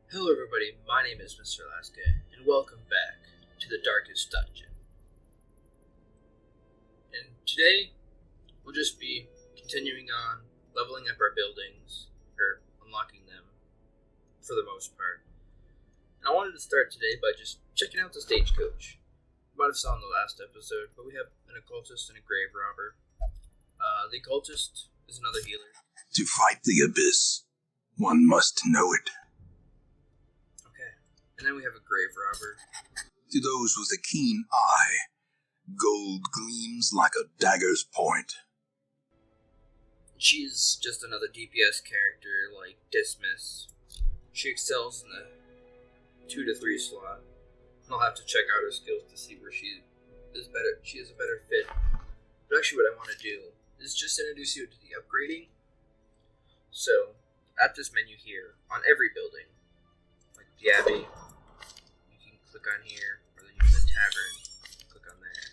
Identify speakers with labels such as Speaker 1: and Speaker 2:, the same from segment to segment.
Speaker 1: Hello everybody, my name is Mr. Alaska, and welcome back to the Darkest Dungeon. And today, we'll just be continuing on leveling up our buildings, or unlocking them, for the most part. And I wanted to start today by just checking out the stagecoach. You might have saw in the last episode, but we have an occultist and a grave robber. The occultist is another healer.
Speaker 2: To fight the abyss, one must know it.
Speaker 1: And then we have a grave robber.
Speaker 2: To those with a keen eye, gold gleams like a dagger's point.
Speaker 1: She is just another DPS character like Dismiss. She excels in the 2 to 3 slot. And I'll have to check out her skills to see where she is better. She is a better fit. But actually what I want to do is just introduce you to the upgrading. So, at this menu here, on every building, like the Abbey, click on here, or then you can the tavern, click on there.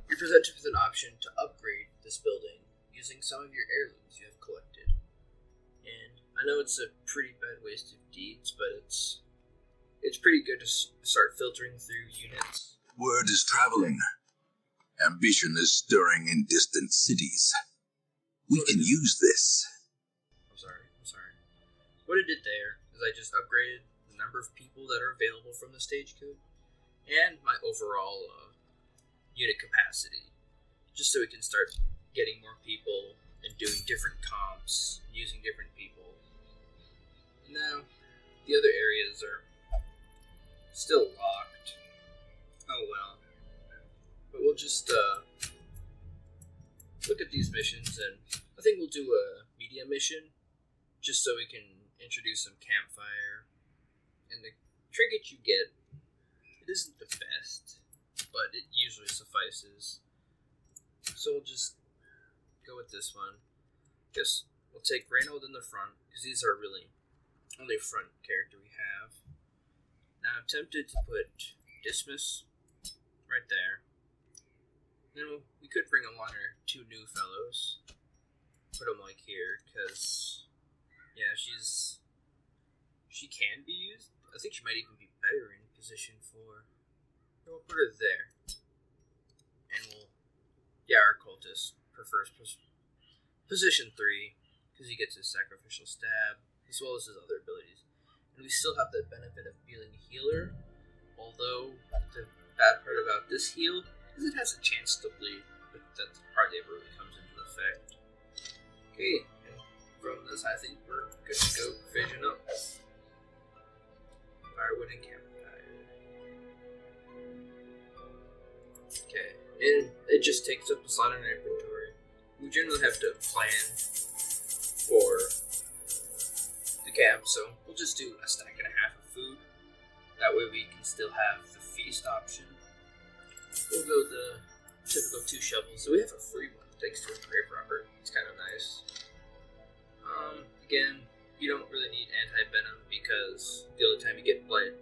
Speaker 1: You're presented with an option to upgrade this building using some of your heirlooms you have collected. And I know it's a pretty bad waste of deeds, but it's pretty good to start filtering through units.
Speaker 2: Word is traveling. Ambition is stirring in distant cities. We can use this.
Speaker 1: I'm sorry. What I did there is I just upgraded the number of people that are available from the stagecoach and my overall unit capacity, just so we can start getting more people and doing different comps, using different people. Now, the other areas are still locked. Oh well. But we'll just look at these missions, and I think we'll do a media mission, just so we can introduce some campfire. And the trinket you get, it isn't the best, but it usually suffices. So we'll just go with this one. Guess we'll take Reynold in the front, because these are really only front character we have. Now I'm tempted to put Dismiss right there. Then we could bring along our 2 new fellows. Put them like here, because yeah, she can be used. I think she might even be better in position for. We'll put her there, and our cultist prefers position 3 because he gets his sacrificial stab as well as his other abilities, and we still have the benefit of being a healer. Although the bad part about this heal is it has a chance to bleed, but that hardly ever really comes into effect. Okay, and from this I think we're good to go vision up. Firewood and campfire. Okay, and it just takes up a slot in our inventory. We generally have to plan for the camp, so we'll just do a stack and a half of food. That way we can still have the feast option. We'll go the typical 2 shovels, so we have a free one thanks to a grave robber. It's kind of nice. Again, you don't really need anti-venom because the only time you get blight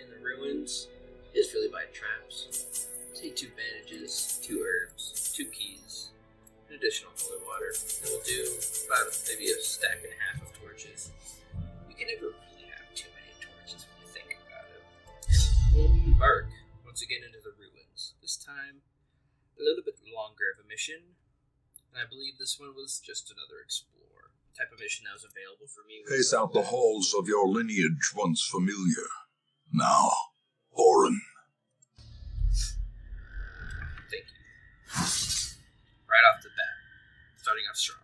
Speaker 1: in the ruins is really by traps. Take 2 bandages, 2 herbs, 2 keys, an additional holy water. And we'll do about maybe a stack and a half of torches. You can never really have too many torches when you think about it. We'll embark once again into the ruins. This time, a little bit longer of a mission, and I believe this one was just another explore type of mission that was available for me.
Speaker 2: Pace out the halls of your lineage once familiar. Now, Orin.
Speaker 1: Thank you. Right off the bat, starting off strong.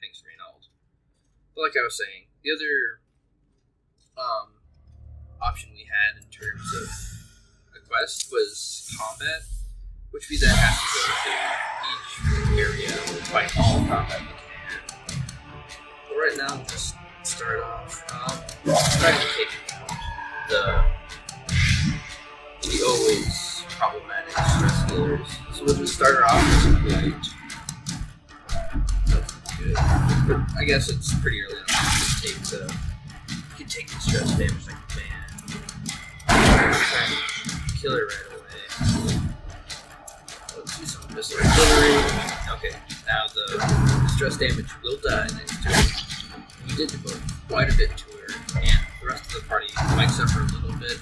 Speaker 1: Thanks, Reynold. But like I was saying, the other option we had in terms of a quest was combat, which we then have to go to each area and fight all the combat we can. But right now, we'll just start off trying to take the always problematic stress dealers. So we'll just start her off with light. Good. But I guess it's pretty early on to take you can take the stress damage like a man. Kill her right away. Let's do some missile artillery. Okay, now the stress damage will die next turn. We did devote quite a bit to her, and the rest of the party might suffer a little bit.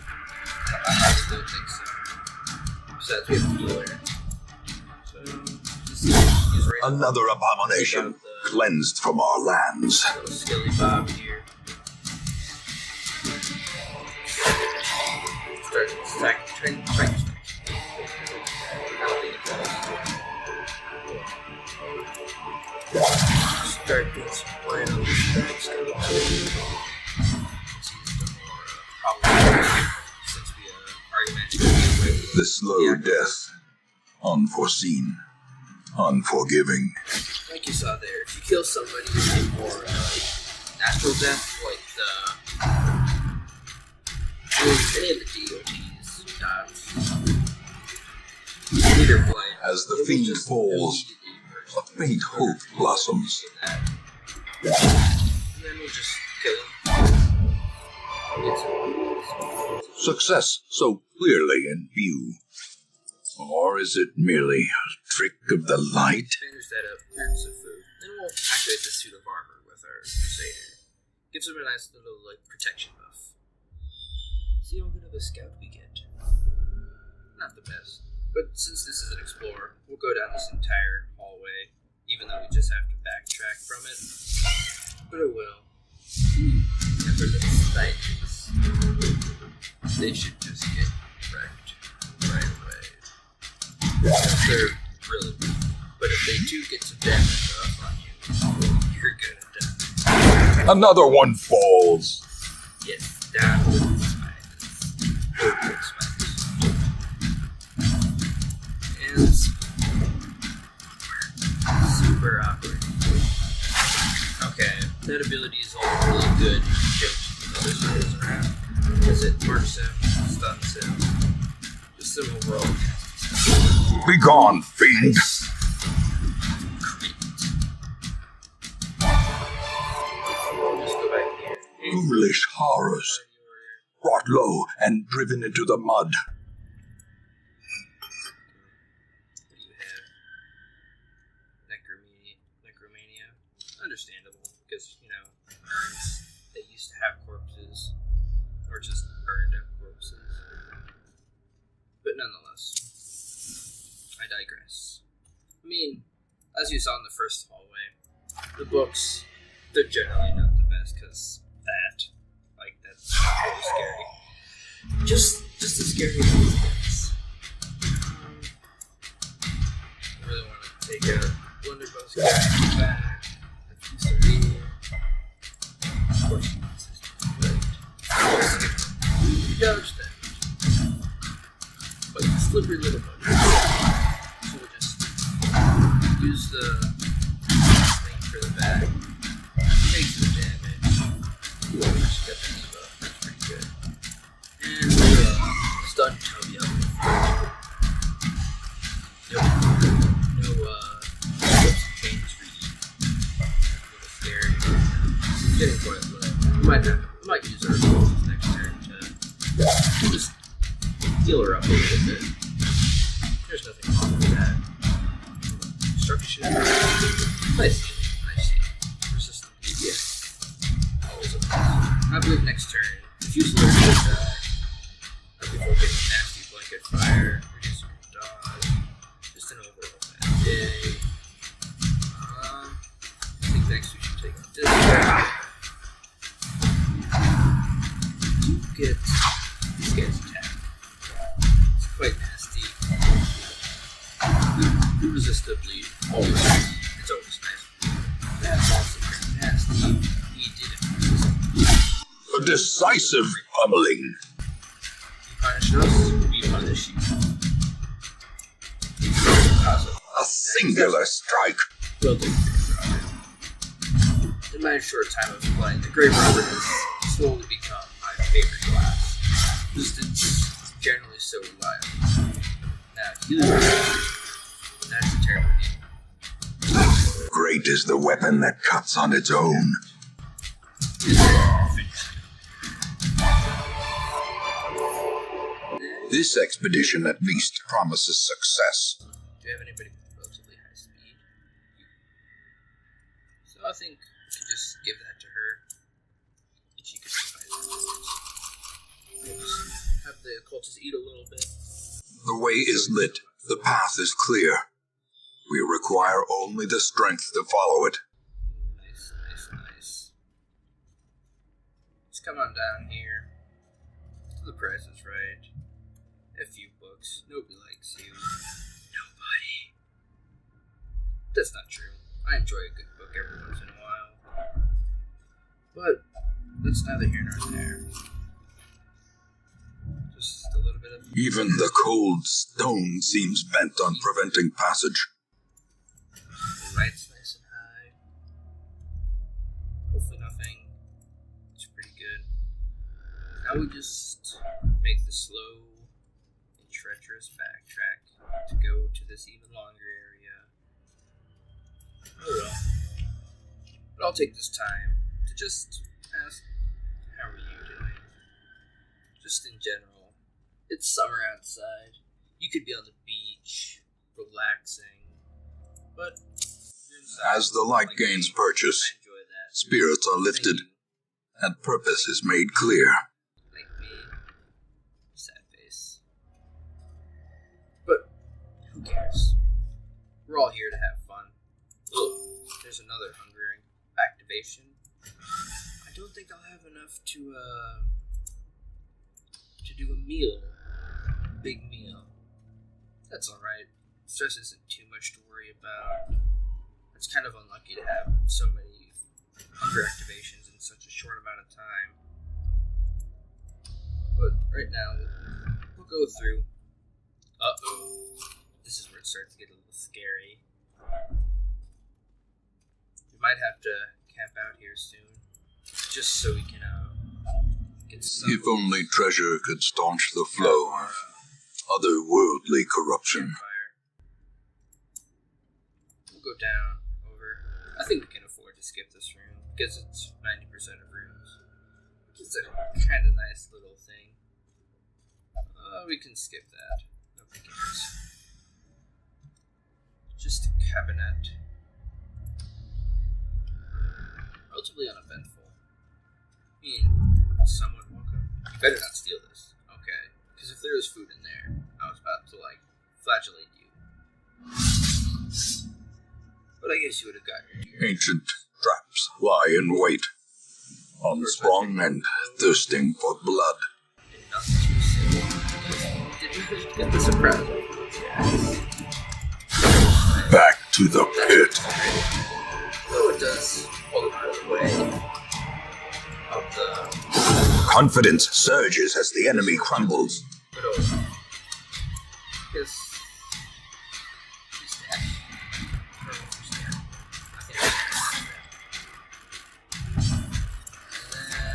Speaker 1: I still think so. Besides, we have a healer. So, just use Razor.
Speaker 2: Another abomination cleansed from our lands.
Speaker 1: Little skilly bob here. Start trying to strike. I don't think it does. Start doing some playing on the strikes. Since we already mentioned it.
Speaker 2: The slow death. Unforeseen. Unforgiving.
Speaker 1: Like you saw there, if you kill somebody, you get more natural death, like any of the DOTs, leader blight.
Speaker 2: As the fiend falls, a faint hope blossoms.
Speaker 1: And then we'll just kill him.
Speaker 2: Success so clearly in view. Or is it merely a trick of the light?
Speaker 1: Finish that up, grab some food. Then we'll activate the suit of armor with our Crusader. Gives him a nice little, protection buff. See how good of a scout we get. Not the best. But since this is an explorer, we'll go down this entire hallway, even though we just have to backtrack from it. But it will. Never the Titans. They should just get wrecked right away. They're really good. But if they do get some damage on you, you're gonna die.
Speaker 2: Another one falls.
Speaker 1: Yes, down with the spiders. And super awkward. Okay, that ability is all really good. Other spiders around. Because it marks him, stuns him. Just some overall.
Speaker 2: Begone, fiend!
Speaker 1: Great. Just go back here.
Speaker 2: Foolish horrors, brought low and driven into the mud.
Speaker 1: What do you have? Necromania. Understandable, because, urns, they used to have corpses, or just burned up corpses. But nonetheless, I digress. I mean, as you saw in the first hallway, the books, they're generally not the best, because that's really scary. Just as scary as this. I really want to take out Blunderbuss guy back. Ep.3. Of course, this is great. Dodge that. But the slippery little bug. So we'll just use the thing for the bag. Take some damage. Just got that stuff. That's pretty good. And stun Toby up. No strips and chains for you. A little scary. Getting quite low. We might use our abilities next turn to just heal her up a little bit. There's nothing wrong with that. Destruction. Nice. Resistant. Yeah. Always a plus. I believe next turn, if you select this die, I'll be focusing nasty blanket fire, reducing your dodge, just an overall bad day. I think next we should take out this guy. You get this guy's attack. It's quite nasty. Irresistibly, always. It's always nice. That's also pretty nasty. He did it.
Speaker 2: A decisive pummeling.
Speaker 1: You punish us, we punish you.
Speaker 2: A singular strike.
Speaker 1: Well done, Grave Robber. In my short time of playing, the Grave Robber has slowly become my favorite class. Just it's generally so reliable. Now, that's a terrible game.
Speaker 2: Great is the weapon that cuts on its own. This expedition at least promises success.
Speaker 1: Do you have anybody with relatively high speed? So I think we could just give that to her, and she could survive. I'll just eat a little bit.
Speaker 2: The way is lit. The path is clear. We require only the strength to follow it.
Speaker 1: Nice, nice, nice. Let's come on down here. The price is right. A few books. Nobody likes you. Nobody. That's not true. I enjoy a good book every once in a while. But that's neither here nor there. Just a little bit of...
Speaker 2: Even the cold stone seems bent on preventing passage.
Speaker 1: The light's nice and high. Hopefully nothing. It's pretty good. Now we just make the slow and treacherous backtrack to go to this even longer area. Oh well. But I'll take this time to just ask, how are you doing? Just in general. It's summer outside. You could be on the beach, relaxing. But
Speaker 2: as the light gains purchase,
Speaker 1: I enjoy that.
Speaker 2: Spirits are lifted, and purpose is made clear.
Speaker 1: Like me. Sad face. But who cares? We're all here to have fun. Look, there's another hungering activation. I don't think I'll have enough to do a meal. Big meal. That's alright. Stress isn't too much to worry about. It's kind of unlucky to have so many hunger activations in such a short amount of time. But right now, we'll go through. Uh-oh. This is where it starts to get a little scary. We might have to camp out here soon. Just so we can, get some...
Speaker 2: If only treasure could staunch the flow of otherworldly corruption.
Speaker 1: Fire. We'll go down, over. I think we can afford to skip this room, because it's 90% of rooms. It's a kind of nice little thing. We can skip that. Nobody cares. Just a cabinet. Relatively uneventful. I mean, somewhat welcome. You better not steal this. Okay. Because if there was food in there, I was about to, flagellate you. But I guess you would have gotten your...
Speaker 2: Ancient traps lie in wait, unsprung and thirsting for blood.
Speaker 1: And not too simple. Did you get the surprise? Yes.
Speaker 2: Back to the pit.
Speaker 1: Though it does pull out of the way of the...
Speaker 2: Confidence surges as the enemy crumbles.
Speaker 1: But oh, because he's dead.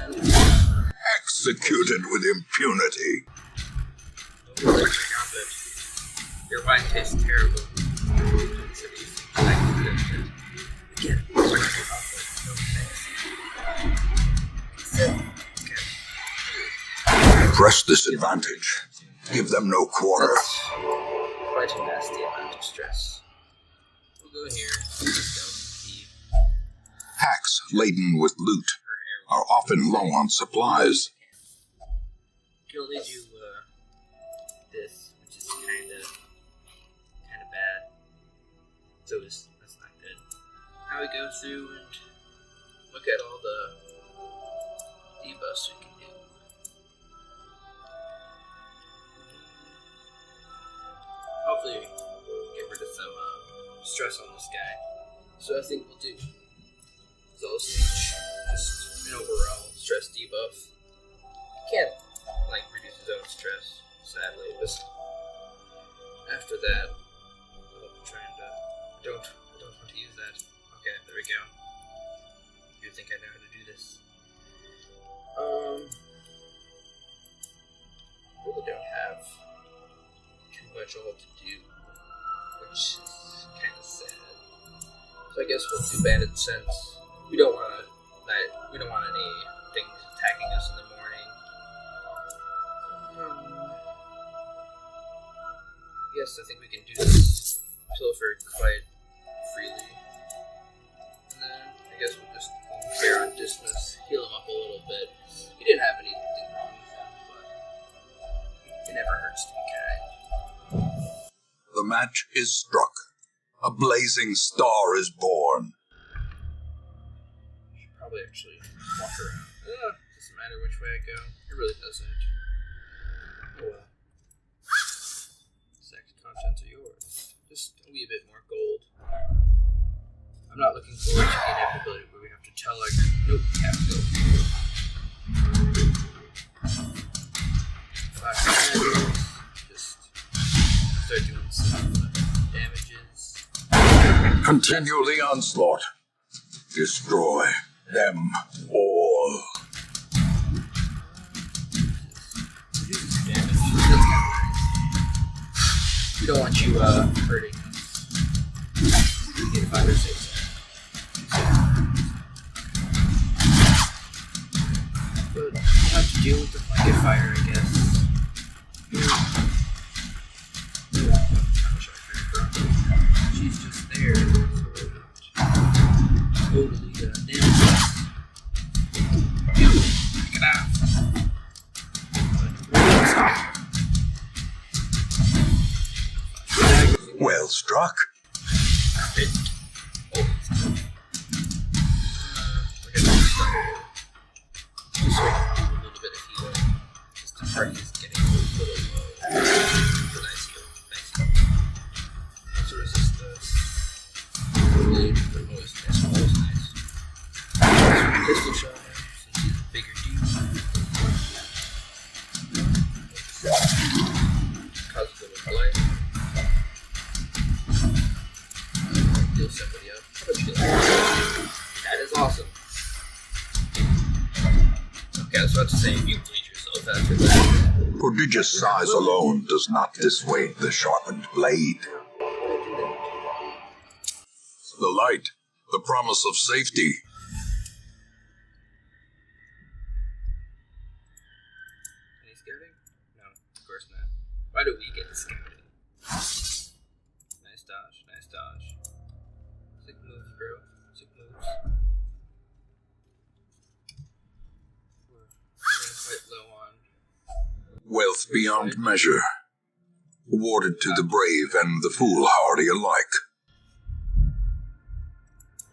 Speaker 1: And then
Speaker 2: Executed with impunity.
Speaker 1: your wine tastes terrible. Again,
Speaker 2: Press this advantage. Give them no quarter.
Speaker 1: That's quite a nasty amount of stress. We'll go here. Let's go.
Speaker 2: Hacks laden with loot are often low on supplies.
Speaker 1: You can only do this, which is kind of bad. So that's not good. Now we go through and look at all the debuffs we can do. Hopefully get rid of some stress on this guy. So I think we'll do Zolo Siege. Just an overall stress debuff. Can't reduce his own stress, sadly. Just after that, I'll be trying to I don't want to use that. Okay, there we go. You think I know how to do this? Really don't have too much all to do, which is kind of sad. So I guess we'll do Bandit Sense. We don't want any things attacking us in the morning. Yes, I think we can do this Pilfer quite freely. And then I guess we'll just pair on Dismas, heal him up a little bit. He didn't have anything wrong with him, but he can
Speaker 2: match is struck. A blazing star is born.
Speaker 1: I should probably actually walk around. Doesn't matter which way I go. It really doesn't. Oh well. Exact contents are yours. Just a wee bit more gold. I'm not looking forward to the inevitability where we have to tell our nope, can't go. 5 just start doing some damages.
Speaker 2: Continue the onslaught. Destroy them all.
Speaker 1: Reduces damage. That's kind of nice. We don't want you hurting us. We get 5 or 6. But we'll have to deal with the blanket fire, I guess. She's just there. Totally nailed us. Get out.
Speaker 2: Well struck.
Speaker 1: We're gonna start. Just so we can do a little bit of healing. Just the party is getting a little low. Nice heal. Nice heal. Also resist the blade, but always nice. Always nice. Pistol shot. So he's a bigger dude. Causes a little blight. Heal somebody up. How much heal? That is awesome. Okay, I was about to say, if you bleed yourself after that.
Speaker 2: Prodigious size alone does not dissuade the sharpened blade. The light, the promise of safety.
Speaker 1: Any scouting? No, of course not. Why do we get the scouting? Nice dodge, nice dodge. Sick moves, bro. Sick moves. We're running quite low on.
Speaker 2: Wealth beyond measure. Awarded to the brave and the foolhardy alike.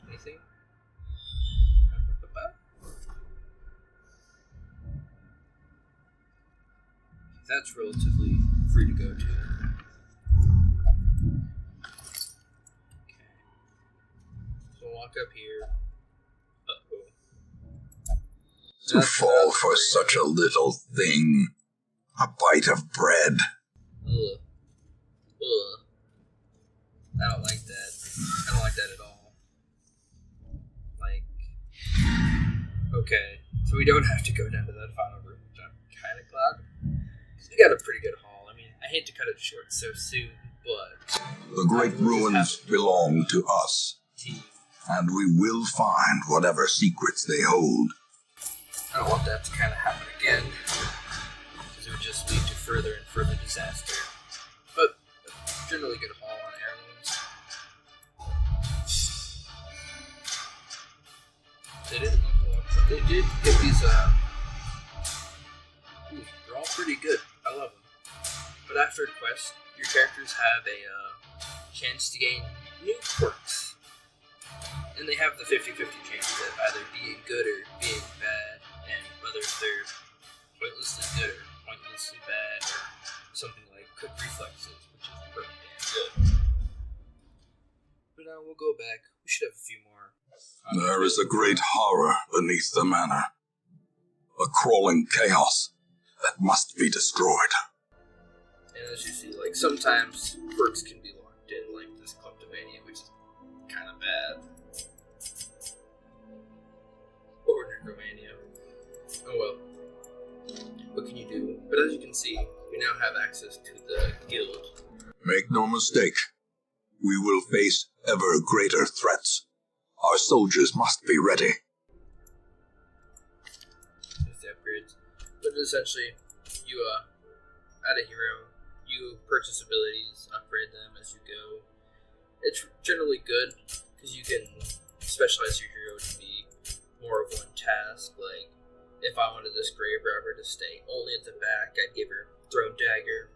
Speaker 1: Anything? That's relatively free to go to. Okay. So we'll walk up here. Uh-oh.
Speaker 2: To fall for such a little thing. A bite of bread.
Speaker 1: Ugh. Ugh. I don't like that. I don't like that at all. Like, okay, so we don't have to go down to that final room, which I'm kind of glad. Because we got a pretty good haul. I mean, I hate to cut it short so soon, but...
Speaker 2: The great ruins belong to us. And we will find whatever secrets they hold.
Speaker 1: I don't want that to kind of happen again. Because it would just lead to further and further disaster. But generally good haul on heirlooms. They didn't level up, but they did get these, ooh, they're all pretty good. I love them. But after a quest, your characters have a, chance to gain new quirks. And they have the 50-50 chance of either being good or being bad, and whether they're pointlessly good or pointlessly bad, or something like quick reflexes, which is pretty damn good. But now we'll go back. We should have a few more.
Speaker 2: There is a great horror beneath the manor. A crawling chaos that must be destroyed.
Speaker 1: And as you see, like, sometimes quirks can be locked in, like this Kleptomania, which is kind of bad. Or Necromania. Oh well. What can you do? But as you can see, we now have access to the guild.
Speaker 2: Make no mistake, we will face ever greater threats. Our soldiers must be ready.
Speaker 1: There's the upgrades. But essentially, you add a hero, you purchase abilities, upgrade them as you go. It's generally good, because you can specialize your hero to be more of one task. Like, if I wanted this grave robber to stay only at the back, I'd give her thrown dagger,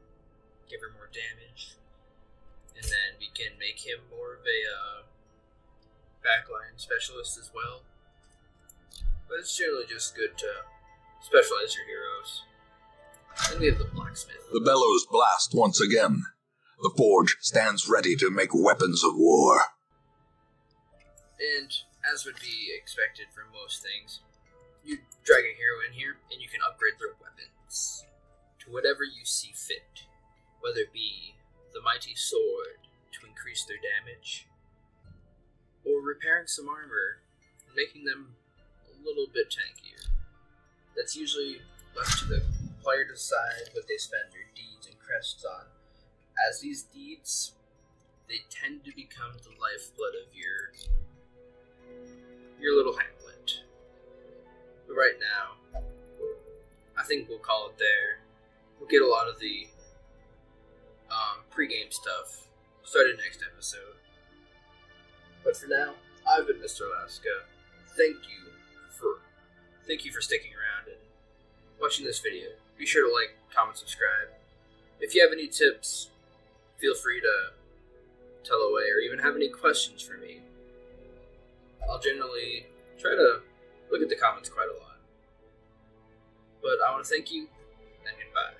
Speaker 1: give her more damage. and then we can make him more of a backline specialist as well. But it's generally just good to specialize your heroes. Then we have the blacksmith.
Speaker 2: The bellows blast once again. The forge stands ready to make weapons of war.
Speaker 1: And as would be expected for most things, you drag a hero in here and you can upgrade their weapons to whatever you see fit. Whether it be the mighty sword to increase their damage, or repairing some armor and making them a little bit tankier. That's usually left to the player to decide what they spend their deeds and crests on, as these deeds, they tend to become the lifeblood of your little hamlet. But right now, I think we'll call it there. We'll get a lot of the pre-game stuff started next episode. But for now, I've been Mr. Alaska. Thank you for sticking around and watching this video. Be sure to like, comment, subscribe. If you have any tips, feel free to tell away, or even have any questions for me. I'll generally try to look at the comments quite a lot. But I want to thank you, and goodbye.